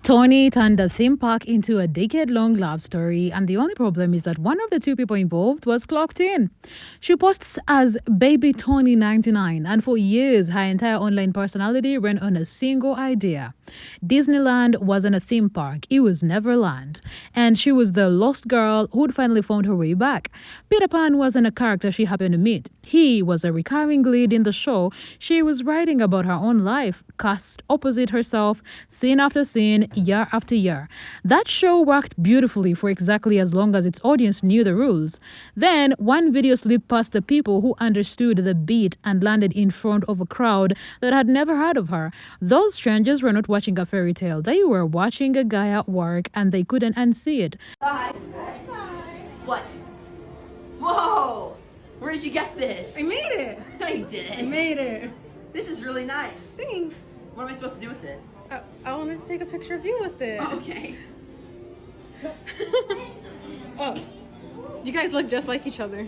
Toni turned a theme park into a decade-long love story, and the only problem is that one of the two people involved was clocked in. She posts as Baby Toni 99, and for years her entire online personality ran on a single idea. Disneyland wasn't a theme park, it was Neverland, and she was the lost girl who'd finally found her way back. Peter Pan wasn't a character she happened to meet. He was a recurring lead in the show. She was writing about her own life, cast opposite herself, scene after scene, year after year. That show worked beautifully for exactly as long as its audience knew the rules. Then, one video slipped past the people who understood the beat and landed in front of a crowd that had never heard of her. Those strangers were not watching a fairy tale. They were watching a guy at work, and they couldn't unsee it. Hi. What? Whoa! Where did you get this? I made it! No, you didn't. I made it. This is really nice. Thanks. What am I supposed to do with it? I wanted to take a picture of you with it. Oh, okay. Oh, you guys look just like each other.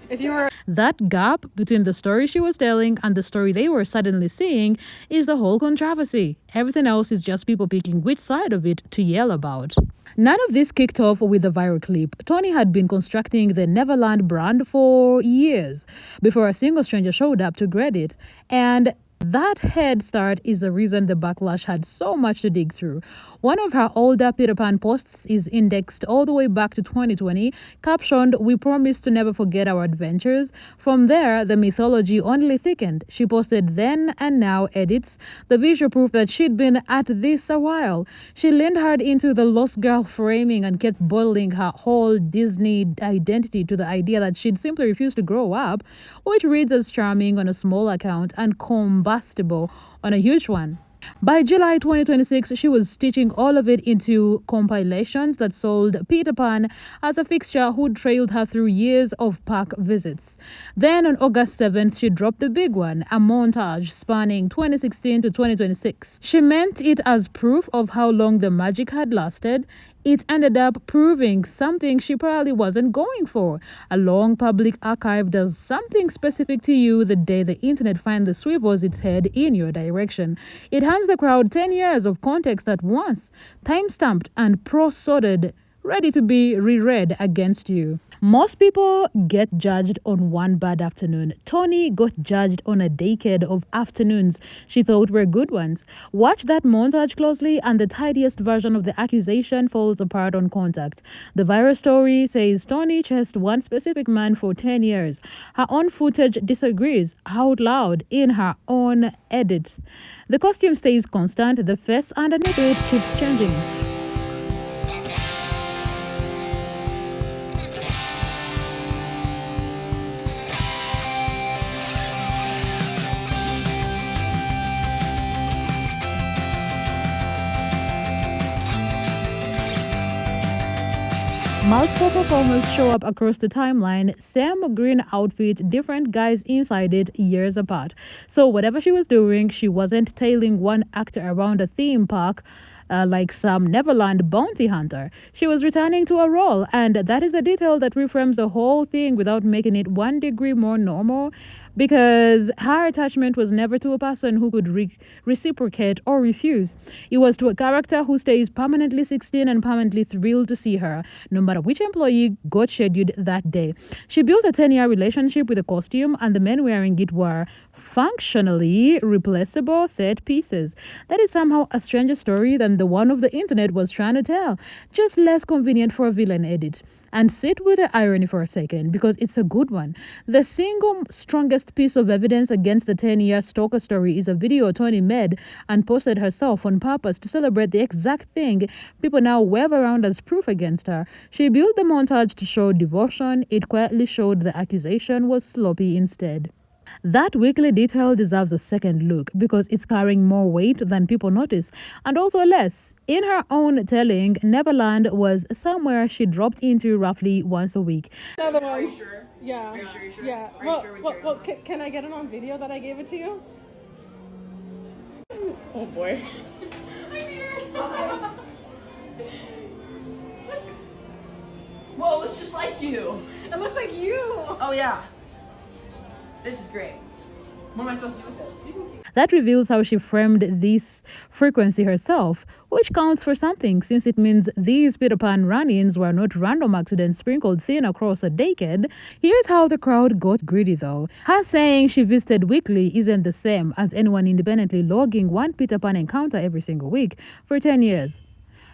If you were... That gap between the story she was telling and the story they were suddenly seeing is the whole controversy. Everything else is just people picking which side of it to yell about. None of this kicked off with the viral clip. Toni had been constructing the Neverland brand for years before a single stranger showed up to grade it. And that head start is the reason the Backlash had so much to dig through. One of her older Peter Pan posts is indexed all the way back to 2020, captioned, "We promise to never forget our adventures." From there, the mythology only thickened. She posted then and now edits, the visual proof that she'd been at this a while. She leaned hard into the lost girl framing and kept bottling her whole Disney identity to the idea that she'd simply refused to grow up, which reads as charming on a small account and combustible on a huge one. By July 2026, she was stitching all of it into compilations that sold Peter Pan as a fixture who trailed her through years of park visits. Then on August 7th, she dropped the big one, a montage spanning 2016 to 2026. She meant it as proof of how long the magic had lasted. It ended up proving something she probably wasn't going for. A long public archive does something specific to you the day the internet finally swivels its head in your direction. It hands the crowd 10 years of context at once, time-stamped and pro-sorted, ready to be reread against you. Most people get judged on one bad afternoon. Toni got judged on a decade of afternoons she thought were good ones. Watch that montage closely and the tidiest version of the accusation falls apart on contact. The viral story says Toni chased one specific man for 10 years. Her own footage disagrees out loud in her own edit. The costume stays constant, the face underneath it keeps changing. Multiple performers show up across the timeline, same green outfit, different guys inside it, years apart. So whatever she was doing, she wasn't tailing one actor around a theme park like some Neverland bounty hunter. She was returning to a role, and that is the detail that reframes the whole thing without making it 1 degree more normal, because her attachment was never to a person who could reciprocate or refuse. It was to a character who stays permanently 16 and permanently thrilled to see her, no matter which employee got scheduled that day. She built a 10-year relationship with a costume, and the men wearing it were functionally replaceable set pieces. That is somehow a stranger story than the one of the internet was trying to tell, just less convenient for a villain edit. And sit with the irony for a second, because it's a good one. The single strongest piece of evidence against the 10-year stalker story is a video Toni made and posted herself on purpose to celebrate the exact thing people now wave around as proof against her. She built the montage to show devotion. It quietly showed the accusation was sloppy instead. That weekly detail deserves a second look because it's carrying more weight than people notice, and also less. In her own telling, Neverland was somewhere she dropped into roughly once a week. Are you sure? Yeah. Are you sure? Yeah. Are you sure? Well, can I get it on video that I gave it to you? Oh boy. Whoa, it's just like you. It looks like you. Oh yeah. This is great. What am I supposed to do with it? That reveals how she framed this frequency herself, which counts for something since it means these Peter Pan run-ins were not random accidents sprinkled thin across a decade. Here's how the crowd got greedy though. Her saying she visited weekly isn't the same as anyone independently logging one Peter Pan encounter every single week for 10 years.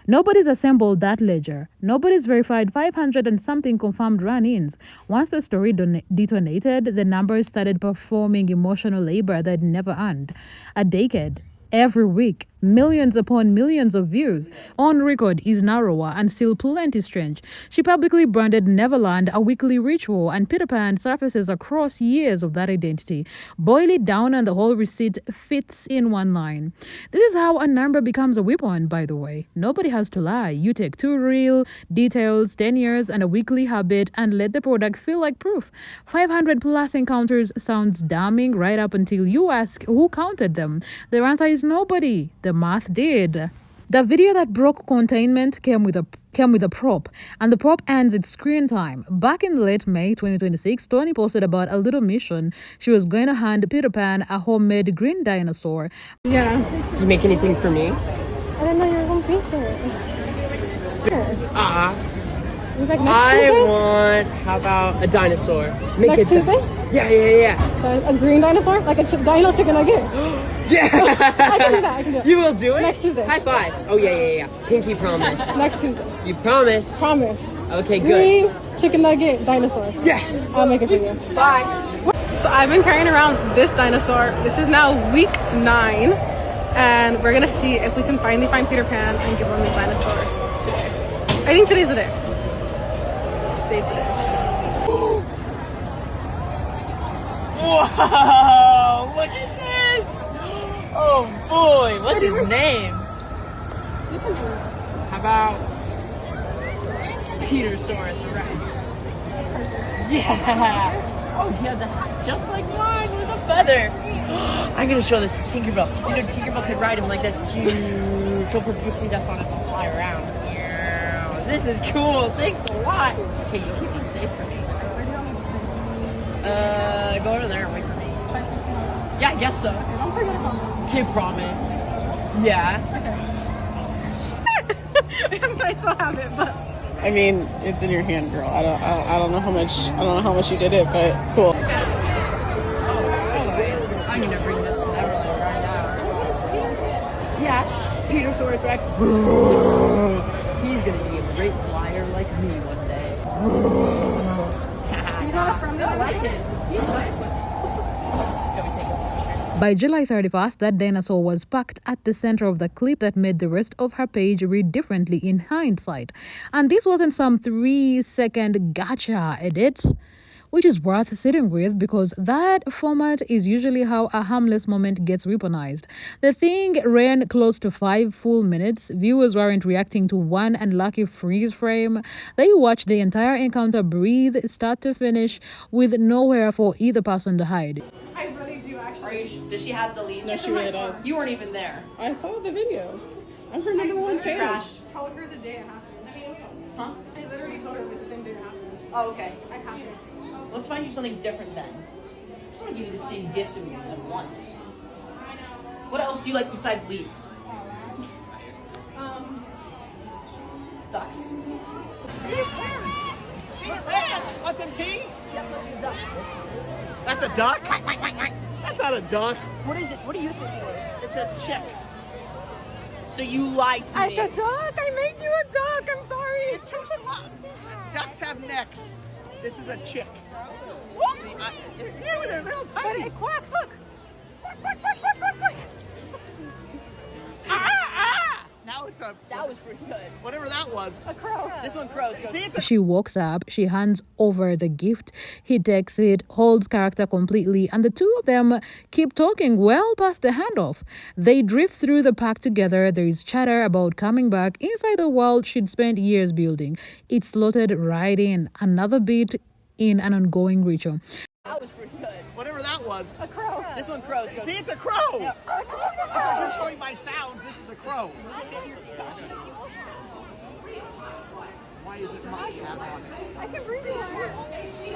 Nobody's assembled that ledger. Nobody's verified 500 and something confirmed run-ins. Once the story detonated, the numbers started performing emotional labor they'd never earned. A decade. Every week, millions upon millions of views. On record is narrower and still plenty strange. She publicly branded Neverland a weekly ritual, and Peter Pan surfaces across years of that identity. Boil it down and the whole receipt fits in one line. This is how a number becomes a weapon, by the way. Nobody has to lie. You take 2 real details, 10 years, and a weekly habit and let the product feel like proof. 500 plus encounters sounds damning right up until you ask who counted them. The answer is nobody. The math did. The video that broke containment came with a prop, and the prop ends its screen time. Back in late May 2026, Toni posted about a little mission. She was going to hand Peter Pan a homemade green dinosaur. Yeah. Did you make anything for me? I didn't know you were going to feature it. I want, how about a dinosaur? Make Next it Tuesday? Yeah. A green dinosaur? Like a dino chicken nugget? Yeah. I can do that. I can do it. You will do it? Next Tuesday. High five. Oh, yeah. Pinky promise. Next Tuesday. You promised. Promise. Okay, good. Green chicken nugget dinosaur. Yes. I'll make it for you. Bye. So I've been carrying around this dinosaur. This is now week 9. And we're going to see if we can finally find Peter Pan and give him his dinosaur today. I think today's the day. Today's the day. Whoa, look at this. Oh boy, what's his name? How about Petersaurus Rex? Yeah. Oh, he has a hat just like mine with a feather. I'm gonna show this to Tinkerbell. You know, Tinkerbell could ride him like this. She'll put pixie dust on it and fly around. Yeah. This is cool. Thanks a lot. Okay, you keep him safe for me. Go over there and wait for me. Yeah, I guess so. Don't forget about me. Okay, promise. Yeah. I still have it, but I mean, it's in your hand, girl. I don't know how much you did it, but cool. I'm gonna bring this to Neverland right now. Yeah, Petersaurus Rex. He's gonna be a great flyer like me one day. he's not a friendly. I like it. He's nice with it. Can we take a By July 31st, that dinosaur was packed at the center of the clip that made the rest of her page read differently in hindsight. And this wasn't some 3-second gotcha edit, which is worth sitting with because that format is usually how a harmless moment gets weaponized. The thing ran close to 5 full minutes. Viewers weren't reacting to one unlucky freeze frame. They watched the entire encounter breathe start to finish with nowhere for either person to hide. I really do actually. Does she have the lead? No, she really does. You weren't even there. I saw the video. I'm her number one fan. Crashed. Told her the day it happened. Huh? I literally told her like the same day it happened. Oh, okay. I have it. Let's find you something different then. I just want to give you the same gift to me at once. What else do you like besides leaves? Ducks. Want some tea? That's a duck? That's not a duck. What is it? What do you think it is? It's a chick. So you lied to me. It's a duck. I made you a duck. I'm sorry. It's too small. Ducks have necks. This is a chick. See, yeah, they're all But tiny. it quacks. Look. Now it's a, That was pretty good. whatever that was. A crow. This one crows. See, it's a She walks up, she hands over the gift, he takes it, holds character completely, and the two of them keep talking well past the handoff. They drift through the park together. There is chatter about coming back inside the world she'd spent years building. It's slotted right in, another beat in an ongoing ritual. That was pretty good. whatever that was. A crow. This one crows. See, it's a crow. Yeah. You're showing my sounds. This is a crow. Why is it my hat on it? I can breathe in your hair.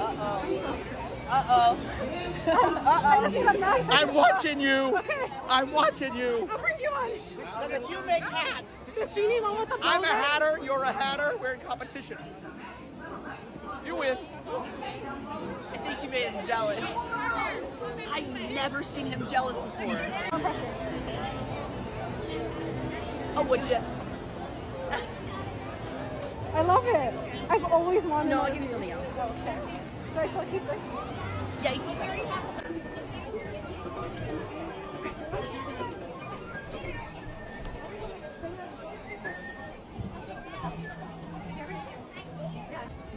Uh-oh. Uh-oh. I'm watching you. I'm watching you. I'll bring you one. Look, you make hats. Does she need one with the I'm a velvet? hatter. You're a hatter. We're in competition. You win. I think you made him jealous. I've never seen him jealous before. Oh, would you? I love it. I've always wanted. No, one I'll of give you these. something else. Okay. Do I still keep this? Yeah, you can keep that.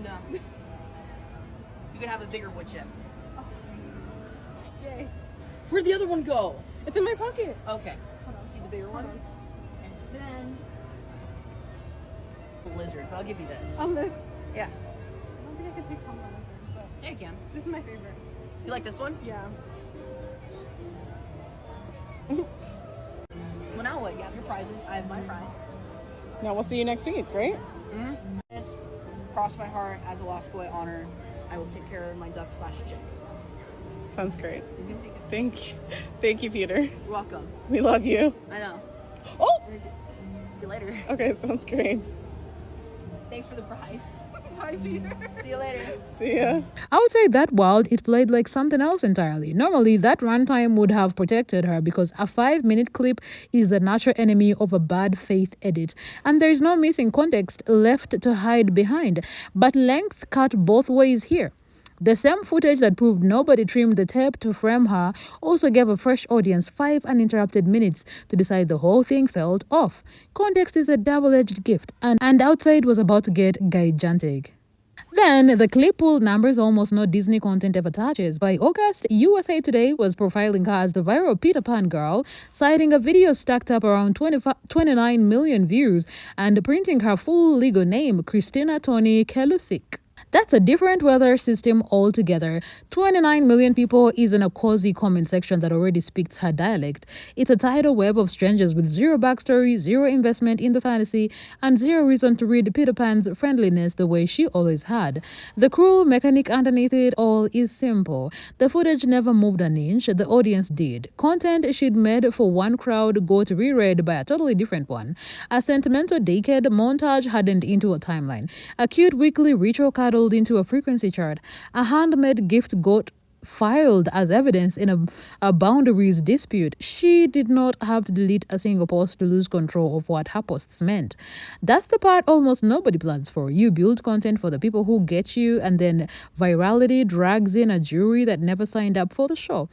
No. You could have a bigger wood chip. Yay. Where'd the other one go? It's in my pocket. Okay. See the bigger one? And then the lizard, but I'll give you this. On the. Yeah. I don't think I could become one, but Yeah, you can. this is my favorite. You like this one? Yeah. Well, now what? You have your prizes. I have my prize. No, we'll see you next week, right? This, cross my heart, as a lost boy honor, I will take care of my duck / chick. Sounds great. Thank you, Peter. You're welcome. We love you. I know. Oh, See you later. okay, sounds great. Thanks for the prize. Bye, Peter. See you later. See ya. I would say that wild, it played like something else entirely. Normally, that runtime would have protected her because a 5-minute clip is the natural enemy of a bad faith edit, and there is no missing context left to hide behind. But length cut both ways here. The same footage that proved nobody trimmed the tape to frame her also gave a fresh audience 5 uninterrupted minutes to decide the whole thing felt off. Context is a double-edged gift, and outside was about to get gigantic. Then, the clip pulled numbers almost no Disney content ever touches. By August, USA Today was profiling her as the viral Peter Pan girl, citing a video stacked up around 29 million views and printing her full legal name, Christina Toni Kelusik. That's a different weather system altogether. 29 million people isn't a cozy comment section that already speaks her dialect. It's a tidal web of strangers with zero backstory, zero investment in the fantasy, and zero reason to read Peter Pan's friendliness the way she always had. The cruel mechanic underneath it all is simple. The footage never moved an inch, the audience did. Content she'd made for one crowd got reread by a totally different one. A sentimental decade montage hardened into a timeline. A cute weekly ritual cuddled into a frequency chart. A handmade gift got filed as evidence in a boundaries dispute. She did not have to delete a single post to lose control of what her posts meant. That's the part almost nobody plans for. You build content for the people who get you, and then virality drags in a jury that never signed up for the show.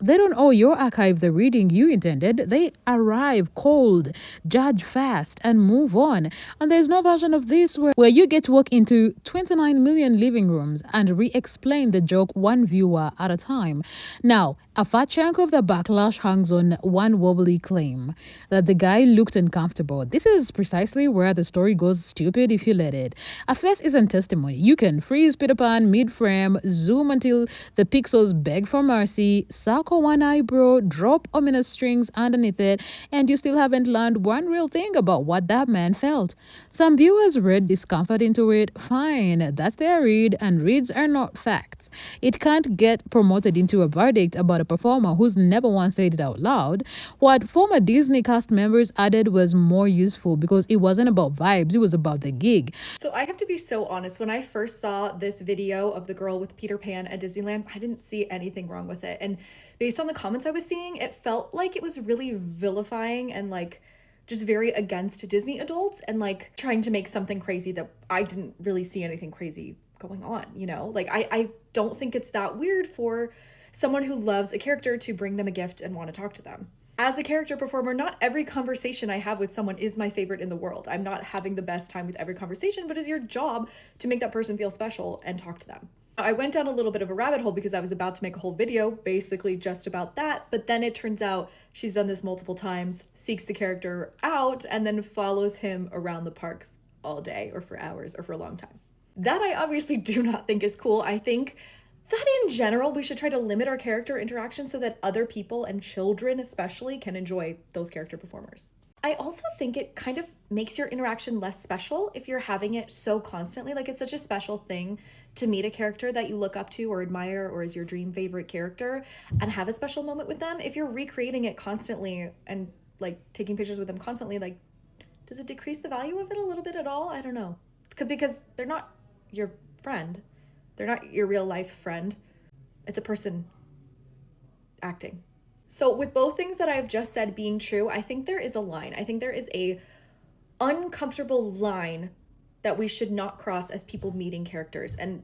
They don't owe your archive the reading you intended. They arrive cold, judge fast, and move on. And there's no version of this where you get to walk into 29 million living rooms and re-explain the joke one viewer at a time. Now, a fat chunk of the backlash hangs on one wobbly claim, that the guy looked uncomfortable. This is precisely where the story goes stupid if you let it. A face isn't testimony. You can freeze Peter Pan mid-frame, zoom until the pixels beg for mercy, circle one eyebrow, drop ominous strings underneath it, and you still haven't learned one real thing about what that man felt. Some viewers read discomfort into it. Fine, that's their read, and reads are not facts. It can't get promoted into a verdict about a performer who's never once said it out loud. What former Disney cast members added was more useful because it wasn't about vibes, it was about the gig. So I have to be so honest, when I first saw this video of the girl with Peter Pan at Disneyland, I didn't see anything wrong with it. And based on the comments I was seeing, it felt like it was really vilifying and like just very against Disney adults and like trying to make something crazy that I didn't really see anything crazy going on, you know? Like I don't think it's that weird for someone who loves a character to bring them a gift and want to talk to them. As a character performer, not every conversation I have with someone is my favorite in the world. I'm not having the best time with every conversation, but it's your job to make that person feel special and talk to them. I went down a little bit of a rabbit hole because I was about to make a whole video basically just about that, but then it turns out she's done this multiple times, seeks the character out, and then follows him around the parks all day or for hours or for a long time. That I obviously do not think is cool. I think that in general, we should try to limit our character interactions so that other people and children especially can enjoy those character performers. I also think it kind of makes your interaction less special if you're having it so constantly. Like, it's such a special thing to meet a character that you look up to or admire or is your dream favorite character and have a special moment with them. If you're recreating it constantly and like taking pictures with them constantly, like, does it decrease the value of it a little bit at all? I don't know. Because they're not your friend, they're not your real life friend. It's a person acting. So with both things that I've just said being true, I think there is a line. I think there is a uncomfortable line that we should not cross as people meeting characters. And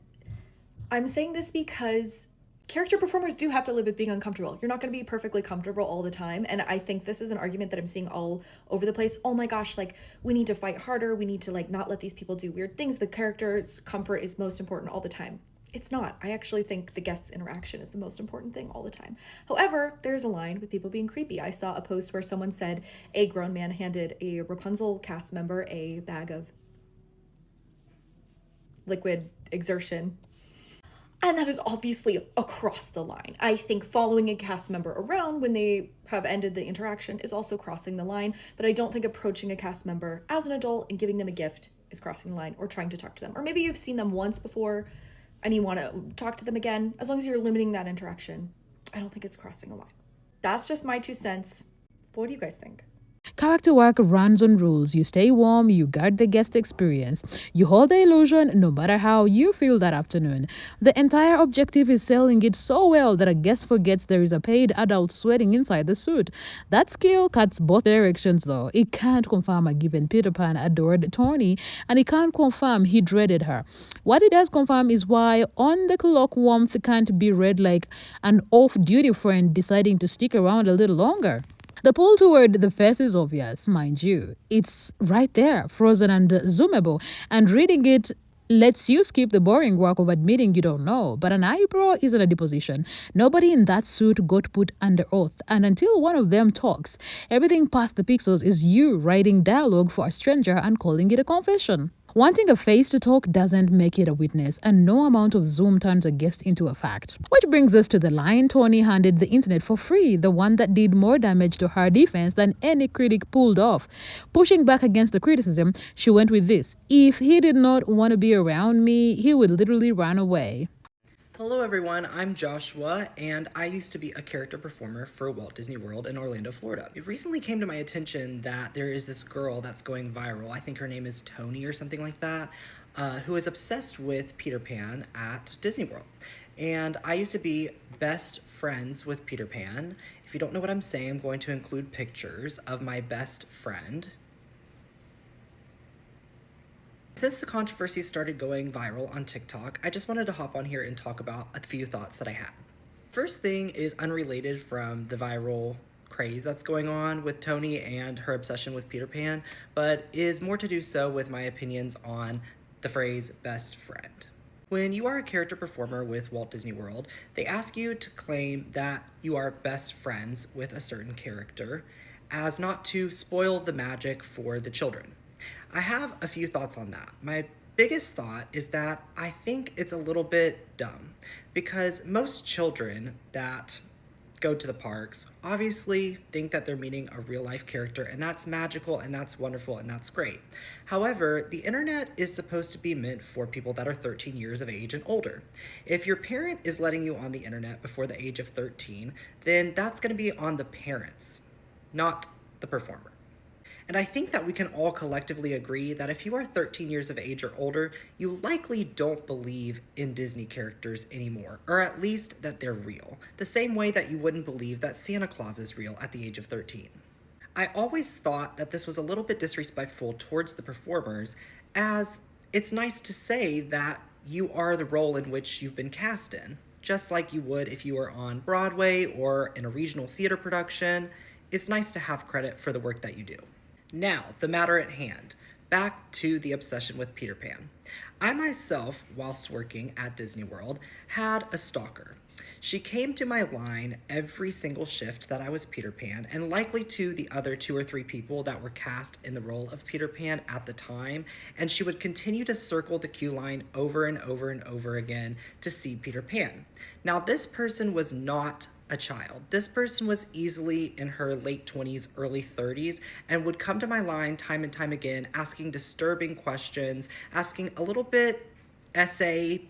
I'm saying this because character performers do have to live with being uncomfortable. You're not going to be perfectly comfortable all the time. And I think this is an argument that I'm seeing all over the place. Oh my gosh, like, we need to fight harder. We need to like not let these people do weird things. The character's comfort is most important all the time. It's not. I actually think the guest's interaction is the most important thing all the time. However, there's a line with people being creepy. I saw a post where someone said a grown man handed a Rapunzel cast member a bag of liquid exertion. And that is obviously across the line. I think following a cast member around when they have ended the interaction is also crossing the line, but I don't think approaching a cast member as an adult and giving them a gift is crossing the line, or trying to talk to them. Or maybe you've seen them once before and you want to talk to them again. As long as you're limiting that interaction, I don't think it's crossing a line. That's just my 2 cents. What do you guys think? Character work runs on rules. You stay warm, you guard the guest experience, you hold the illusion no matter how you feel that afternoon. The entire objective is selling it so well that a guest forgets there is a paid adult sweating inside the suit. That skill cuts both directions though. It can't confirm a given Peter Pan adored Toni, and it can't confirm he dreaded her. What it does confirm is why on the clock warmth can't be read like an off-duty friend deciding to stick around a little longer. The pull toward the face is obvious, mind you. It's right there, frozen and zoomable, and reading it lets you skip the boring work of admitting you don't know. But an eyebrow isn't a deposition. Nobody in that suit got put under oath, and until one of them talks, everything past the pixels is you writing dialogue for a stranger and calling it a confession. Wanting a face to talk doesn't make it a witness, and no amount of Zoom turns a guest into a fact. Which brings us to the line Toni handed the internet for free, the one that did more damage to her defense than any critic pulled off. Pushing back against the criticism, she went with this: if he did not want to be around me, he would literally run away. Hello everyone, I'm Joshua, and I used to be a character performer for Walt Disney World in Orlando, Florida. It recently came to my attention that there is this girl that's going viral, I think her name is Toni or something like that, who is obsessed with Peter Pan at Disney World. And I used to be best friends with Peter Pan. If you don't know what I'm saying, I'm going to include pictures of my best friend. Since the controversy started going viral on TikTok, I just wanted to hop on here and talk about a few thoughts that I had. First thing is unrelated from the viral craze that's going on with Toni and her obsession with Peter Pan, but is more to do so with my opinions on the phrase best friend. When you are a character performer with Walt Disney World, they ask you to claim that you are best friends with a certain character as not to spoil the magic for the children. I have a few thoughts on that. My biggest thought is that I think it's a little bit dumb because most children that go to the parks obviously think that they're meeting a real life character, and that's magical and that's wonderful and that's great. However, the internet is supposed to be meant for people that are 13 years of age and older. If your parent is letting you on the internet before the age of 13, then that's going to be on the parents, not the performer. And I think that we can all collectively agree that if you are 13 years of age or older, you likely don't believe in Disney characters anymore, or at least that they're real, the same way that you wouldn't believe that Santa Claus is real at the age of 13. I always thought that this was a little bit disrespectful towards the performers, as it's nice to say that you are the role in which you've been cast in, just like you would if you were on Broadway or in a regional theater production. It's nice to have credit for the work that you do. Now, the matter at hand. Back to the obsession with Peter Pan. I myself, whilst working at Disney World, had a stalker. She came to my line every single shift that I was Peter Pan, and likely to the other 2 or 3 people that were cast in the role of Peter Pan at the time, and she would continue to circle the queue line over and over and over again to see Peter Pan. Now, this person was not a child. This person was easily in her late 20s, early 30s, and would come to my line time and time again, asking disturbing questions, asking a little bit SH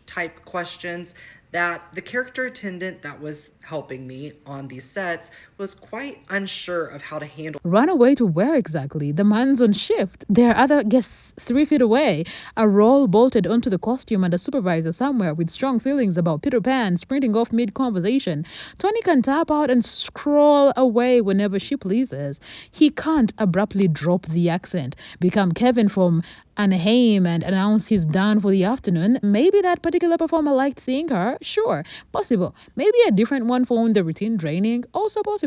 type questions that the character attendant that was helping me on these sets was quite unsure of how to handle. Run away to where exactly? The man's on shift. There are other guests 3 feet away. A roll bolted onto the costume and a supervisor somewhere with strong feelings about Peter Pan sprinting off mid-conversation. Toni can tap out and scroll away whenever she pleases. He can't abruptly drop the accent, become Kevin from Anaheim and announce he's done for the afternoon. Maybe that particular performer liked seeing her. Sure, possible. Maybe a different one found the routine draining. Also possible.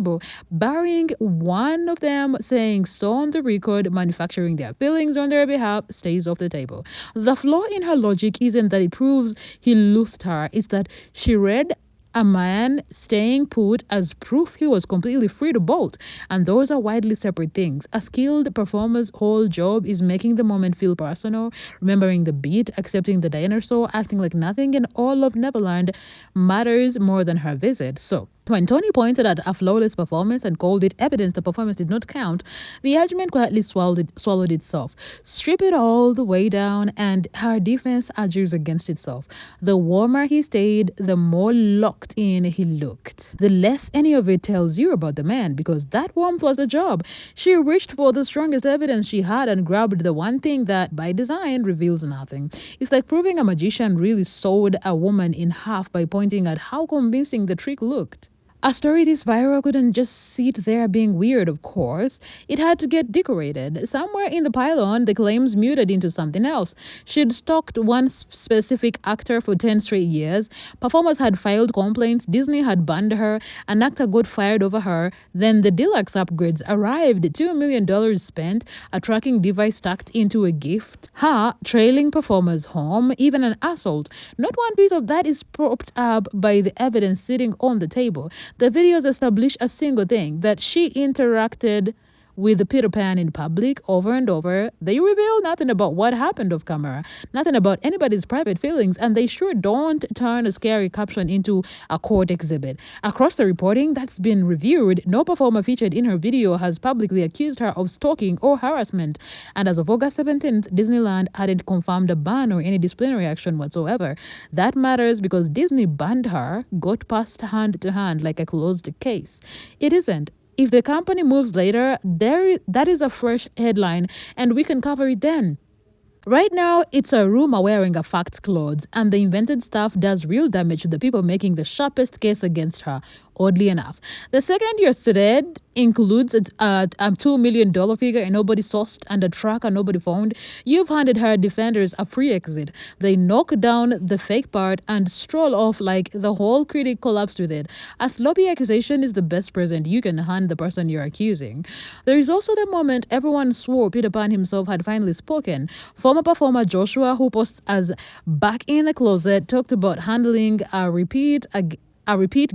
Barring one of them saying so on the record, manufacturing their feelings on their behalf stays off the table. The flaw in her logic isn't that it proves he loosed her. It's that she read a man staying put as proof he was completely free to bolt, and those are widely separate things. A skilled performer's whole job is making the moment feel personal, remembering the beat, accepting the dinosaur, acting like nothing in all of Neverland matters more than her visit. So when Toni pointed at a flawless performance and called it evidence the performance did not count, the argument quietly swallowed itself. Strip it all the way down, and her defense argues against itself. The warmer he stayed, the more locked in he looked. The less any of it tells you about the man, because that warmth was the job. She reached for the strongest evidence she had and grabbed the one thing that, by design, reveals nothing. It's like proving a magician really sewed a woman in half by pointing at how convincing the trick looked. A story this viral couldn't just sit there being weird, of course. It had to get decorated. Somewhere in the pylon, the claims muted into something else. She'd stalked one specific actor for 10 straight years. Performers had filed complaints. Disney had banned her. An actor got fired over her. Then the deluxe upgrades arrived. $2 million spent. A tracking device stuck into a gift. Her trailing performers home. Even an assault. Not one piece of that is propped up by the evidence sitting on the table. The videos establish a single thing, that she interacted with Peter Pan in public over and over. They reveal nothing about what happened off camera, nothing about anybody's private feelings, and they sure don't turn a scary caption into a court exhibit. Across the reporting that's been reviewed, no performer featured in her video has publicly accused her of stalking or harassment. And as of August 17th, Disneyland hadn't confirmed a ban or any disciplinary action whatsoever. That matters because Disney banned her, got passed hand to hand like a closed case. It isn't. If the company moves later, that is a fresh headline, and we can cover it then. Right now, it's a rumor wearing a fact's clothes, and the invented stuff does real damage to the people making the sharpest case against her, oddly enough. The second your thread includes a $2 million figure and nobody sourced and a tracker nobody found, you've handed her defenders a free exit. They knock down the fake part and stroll off like the whole critic collapsed with it. A sloppy accusation is the best present you can hand the person you're accusing. There is also the moment everyone swore Peter Pan himself had finally spoken. Former performer Joshua, who posts as back in the closet, talked about handling a repeat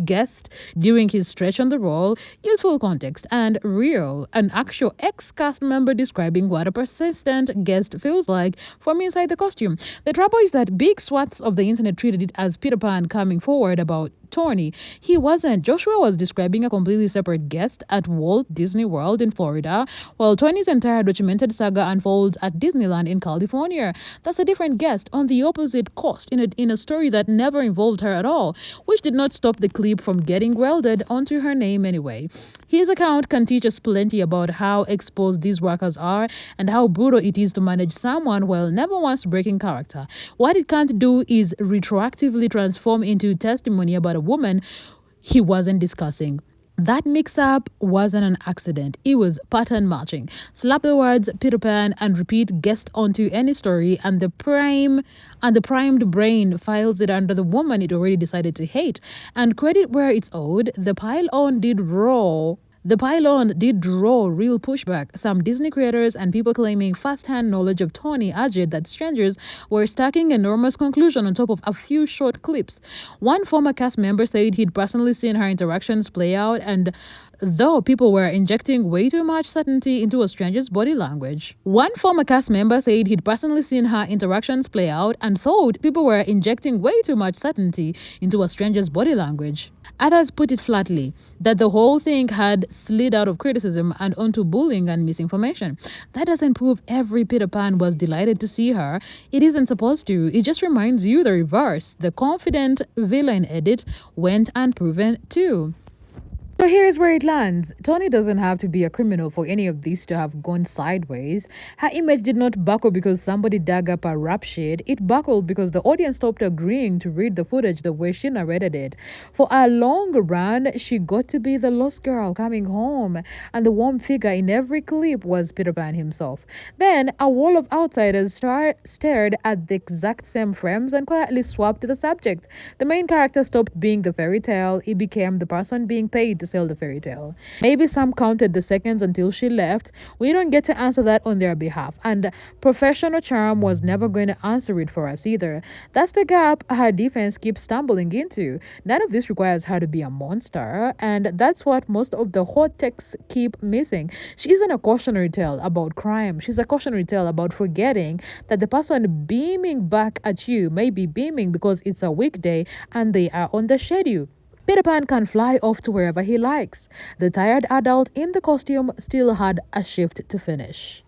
guest during his stretch on the role, useful context, and real, an actual ex-cast member describing what a persistent guest feels like from inside the costume. The trouble is that big swaths of the internet treated it as Peter Pan coming forward about Toni. He wasn't. Joshua was describing a completely separate guest at Walt Disney World in Florida, while Toni's entire documented saga unfolds at Disneyland in California. That's a different guest on the opposite coast in a story that never involved her at all, which did not stop the clip from getting welded onto her name anyway. His account can teach us plenty about how exposed these workers are and how brutal it is to manage someone while never once breaking character. What it can't do is retroactively transform into testimony about a woman he wasn't discussing. That mix-up wasn't an accident. It was pattern matching. Slap the words Peter Pan and repeat guest onto any story, and the primed brain files it under the woman it already decided to hate. And credit where it's owed, the pile-on did draw real pushback. Some Disney creators and people claiming first-hand knowledge of Toni argued that strangers were stacking enormous conclusion on top of a few short clips. One former cast member said he'd personally seen her interactions play out and though people were injecting way too much certainty into a stranger's body language. One former cast member said he'd personally seen her interactions play out and thought people were injecting way too much certainty into a stranger's body language. Others put it flatly that the whole thing had slid out of criticism and onto bullying and misinformation. That doesn't prove every Peter Pan was delighted to see her. It isn't supposed to. It just reminds you the reverse. The confident villain edit went unproven too. So here's where it lands. Toni doesn't have to be a criminal for any of this to have gone sideways. Her image did not buckle because somebody dug up a rap sheet. It buckled because the audience stopped agreeing to read the footage the way she narrated it. For a long run, she got to be the lost girl coming home, and the warm figure in every clip was Peter Pan himself. Then a wall of outsiders stared at the exact same frames and quietly swapped the subject. The main character stopped being the fairy tale. It became the person being paid to sell the fairy tale. Maybe some counted the seconds until she left. We don't get to answer that on their behalf, and professional charm was never going to answer it for us either. That's the gap her defense keeps stumbling into. None of this requires her to be a monster, and that's what most of the hot texts keep missing. She isn't a cautionary tale about crime. She's a cautionary tale about forgetting that the person beaming back at you may be beaming because it's a weekday and they are on the schedule. Peter Pan can fly off to wherever he likes. The tired adult in the costume still had a shift to finish.